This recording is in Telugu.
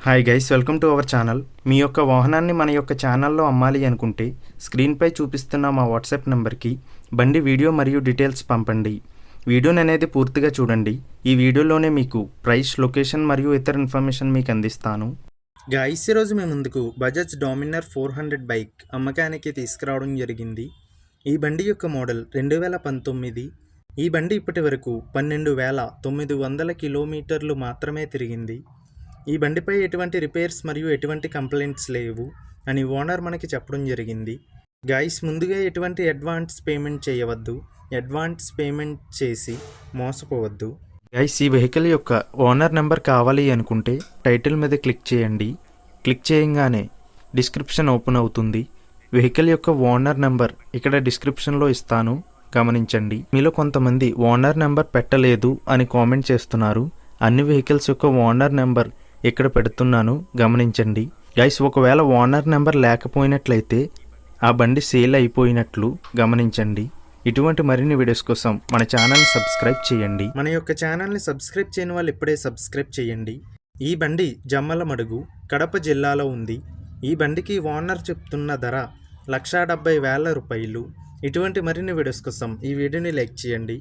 Hi guys, welcome to our channel. మీ యొక్క వాహనాన్ని మన యొక్క ఛానల్లో అమ్మాలి అనుకుంటే స్క్రీన్పై చూపిస్తున్న మా వాట్సాప్ నెంబర్కి బండి వీడియో మరియు డీటెయిల్స్ పంపండి. వీడియోని అనేది పూర్తిగా చూడండి. ఈ వీడియోలోనే మీకు ప్రైస్, లొకేషన్ మరియు ఇతర ఇన్ఫర్మేషన్ మీకు అందిస్తాను. గైస్, ఈరోజు మేము ముందుకు బజాజ్ డామినర్ 400 బైక్ అమ్మకానికి తీసుకురావడం జరిగింది. ఈ బండి యొక్క మోడల్ 2019. ఈ బండి ఇప్పటి వరకు 12,900 కిలోమీటర్లు మాత్రమే తిరిగింది. ఈ బండిపై ఎటువంటి రిపేర్స్ మరియు ఎటువంటి కంప్లైంట్స్ లేవు అని ఓనర్ మనకి చెప్పడం జరిగింది. గైస్, ముందుగా ఎటువంటి అడ్వాన్స్ పేమెంట్ చేయవద్దు. అడ్వాన్స్ పేమెంట్ చేసి మోసపోవద్దు. గైస్, ఈ వెహికల్ యొక్క ఓనర్ నెంబర్ కావాలి అనుకుంటే టైటిల్ మీద క్లిక్ చేయండి. క్లిక్ చేయగానే డిస్క్రిప్షన్ ఓపెన్ అవుతుంది. వెహికల్ యొక్క ఓనర్ నెంబర్ ఇక్కడ డిస్క్రిప్షన్లో ఇస్తాను, గమనించండి. మీలో కొంతమంది ఓనర్ నెంబర్ పెట్టలేదు అని కామెంట్ చేస్తున్నారు. అన్ని వెహికల్స్ యొక్క ఓనర్ నెంబర్ ఇక్కడ పెడుతున్నాను, గమనించండి. గైస్, ఒకవేళ ఓనర్ నెంబర్ లేకపోయినట్లయితే ఆ బండి సేల్ అయిపోయినట్లు గమనించండి. ఇటువంటి మరిన్ని వీడియోస్ కోసం మన ఛానల్ని సబ్స్క్రైబ్ చేయండి. మన యొక్క ఛానల్ని సబ్స్క్రైబ్ చేయని వాళ్ళు ఇప్పుడే సబ్స్క్రైబ్ చేయండి. ఈ బండి జమ్మలమడుగు, కడప జిల్లాలో ఉంది. ఈ బండికి ఓనర్ చెప్తున్న ధర 1,70,000 రూపాయలు. ఇటువంటి మరిన్ని వీడియోస్ కోసం ఈ వీడియోని లైక్ చేయండి.